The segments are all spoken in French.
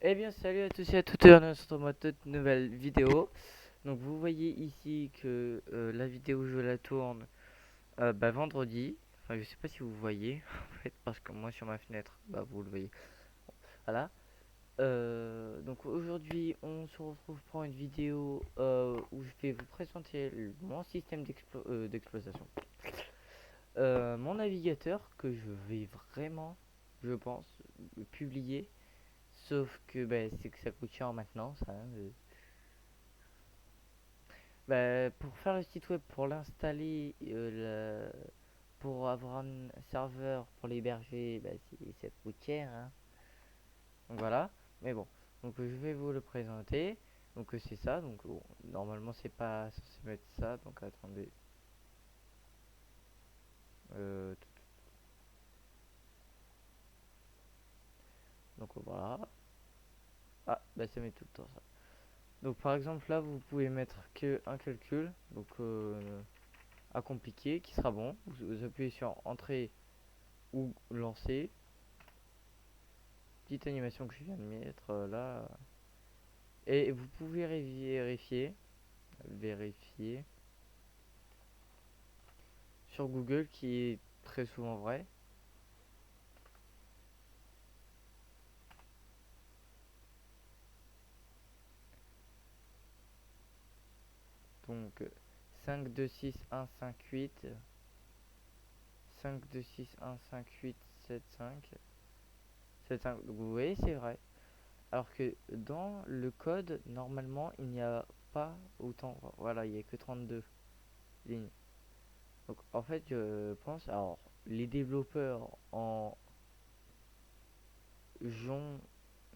Eh bien, salut à tous et à toutes, on se retrouve dans toute nouvelle vidéo. Donc, vous voyez ici que la vidéo, je la tourne vendredi. Enfin, je sais pas si vous voyez, en fait, parce que moi, sur ma fenêtre, bah, vous le voyez. Voilà. Donc, aujourd'hui, on se retrouve pour une vidéo où je vais vous présenter mon système d'exploitation. Mon navigateur que je vais vraiment, je pense, publier. Sauf que c'est que ça coûte cher maintenant, ça. Pour faire le site web, pour l'installer, pour avoir un serveur, pour l'héberger, ça coûte cher, hein. Donc voilà. Mais bon, donc je vais vous le présenter. Donc c'est ça. Donc bon, normalement c'est pas censé mettre ça. Donc attendez. Euh, donc voilà. Ah, ça met tout le temps ça. Donc par exemple là, vous pouvez mettre que un calcul. Donc à compliqué qui sera bon. Vous appuyez sur entrée ou lancer. Petite animation que je viens de mettre là. Et vous pouvez vérifier sur Google qui est très souvent vrai. Donc 5261558 526155875 75. Donc vous voyez c'est vrai. Alors que dans le code normalement il n'y a pas autant. Voilà, il n'y a que 32 lignes. Donc en fait je pense alors les développeurs en Jon,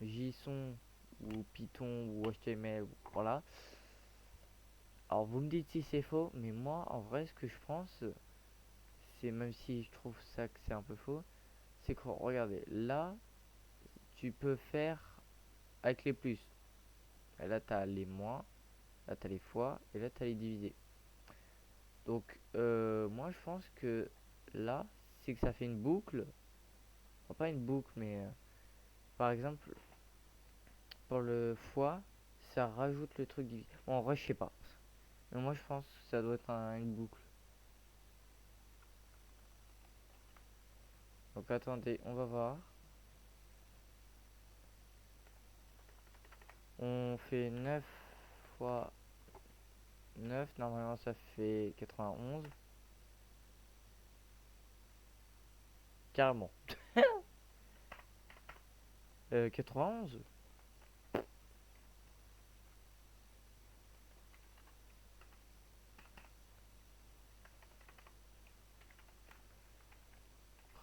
JSON ou Python ou HTML, voilà. Alors vous me dites si c'est faux, mais moi en vrai ce que je pense, c'est même si je trouve ça que c'est un peu faux, c'est que regardez, là tu peux faire avec les plus. Et là t'as les moins, là t'as les fois, et là t'as les divisés. Donc moi je pense que là, c'est que ça fait une boucle, enfin, pas une boucle, mais par exemple pour le fois, ça rajoute le truc divisé. Bon, en vrai je sais pas. Mais moi je pense que ça doit être une boucle. Donc attendez, on va voir. On fait 9 fois 9. Normalement ça fait 91. Carrément. 91.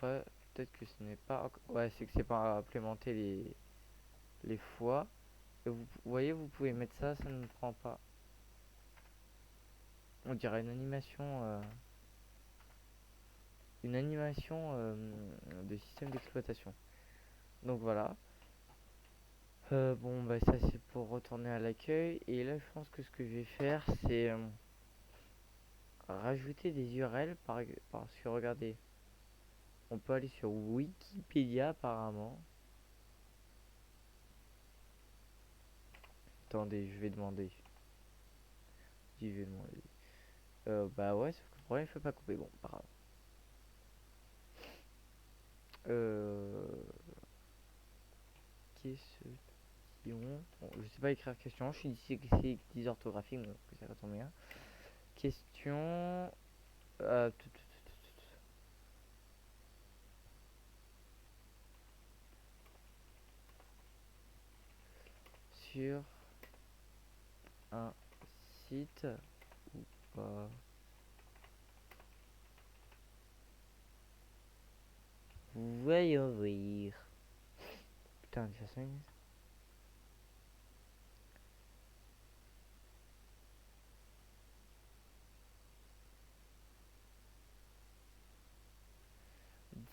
Après, peut-être que ce n'est pas... Ouais, c'est que c'est pas implémenté les fois. Et vous voyez, vous pouvez mettre ça, ça ne prend pas. On dirait une animation de système d'exploitation. Donc voilà. Bon, ça c'est pour retourner à l'accueil. Et là, je pense que ce que je vais faire, c'est rajouter des URL parce que regardez, on peut aller sur Wikipédia apparemment. Attendez, je vais demander. Je vais demander. Bah ouais, sauf que le problème, il faut pas couper. Bon, pas grave. Euh, question. Bon, je sais pas écrire question. Je suis dyslexique orthographique, donc ça tombe bien. Question. euh, sur un site ou pas. Voyons voir. Putain, ça sonne.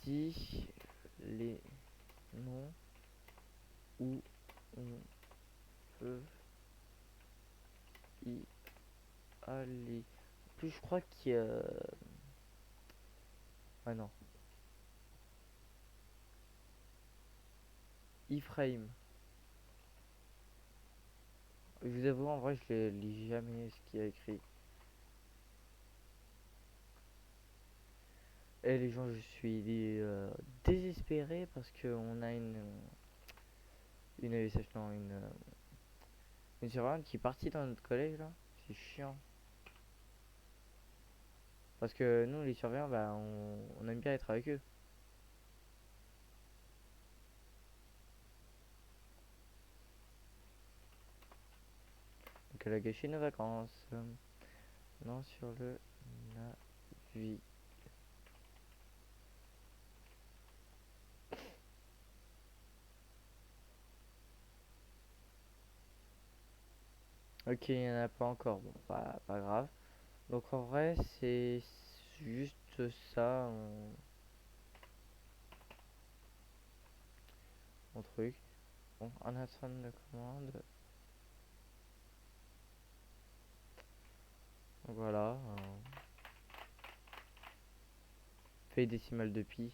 Dis les noms où on peut y aller. En plus, je crois qu'il y a. Ah non. Iframe. Je vous avoue, en vrai, je lis jamais ce qu'il y a écrit. Et les gens, je suis désespéré parce qu'on a non, une surveillante qui est partie dans notre collège là. C'est chiant. Parce que nous, les surveillants, bah, on aime bien être avec eux. Donc elle a gâché nos vacances. Non, sur le navire. Ok, il n'y en a pas encore. Bon, pas grave. Donc en vrai, c'est juste ça, mon truc. Bon, en attente de commande. Donc voilà. Fait décimale de pi.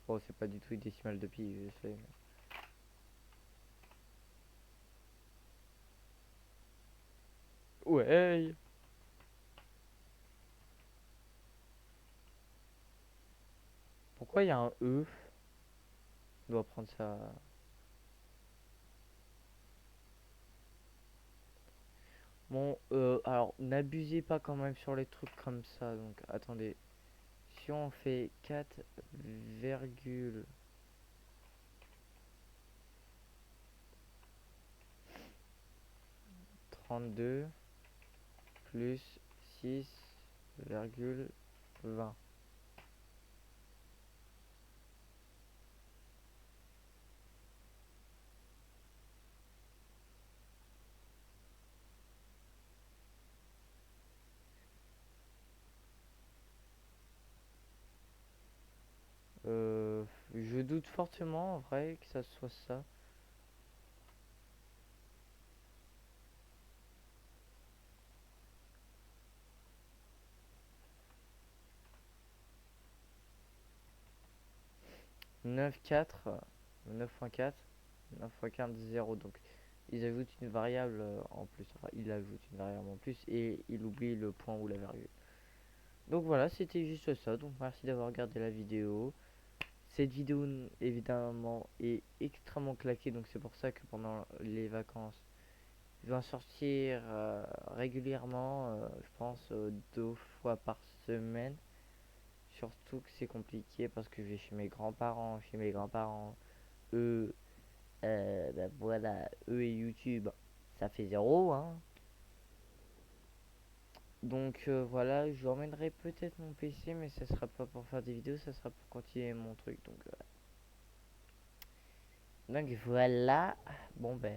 Bon, c'est pas du tout une décimale de pi, je sais. Ouais. Pourquoi il y a un E? On doit prendre ça. Bon, alors n'abusez pas quand même sur les trucs comme ça. Donc attendez. Si on fait 4,32 plus 6,20. Je doute fortement en vrai que ça soit ça. Neuf quatre, 9.4, 9.4, 0. Donc ils ajoutent une variable en plus. Enfin, il ajoute une variable en plus et il oublie le point ou la virgule. Donc voilà, c'était juste ça. Donc merci d'avoir regardé la vidéo. Cette vidéo évidemment est extrêmement claquée. Donc c'est pour ça que pendant les vacances, je vais en sortir régulièrement. Je pense 2 fois par semaine. Surtout que c'est compliqué parce que je vais chez mes grands-parents. Chez mes grands-parents, eux, bah voilà, eux et YouTube, ça fait zéro, hein. Donc voilà, je emmènerai peut-être mon PC, mais ça sera pas pour faire des vidéos, ça sera pour continuer mon truc. Donc voilà. Bon ben,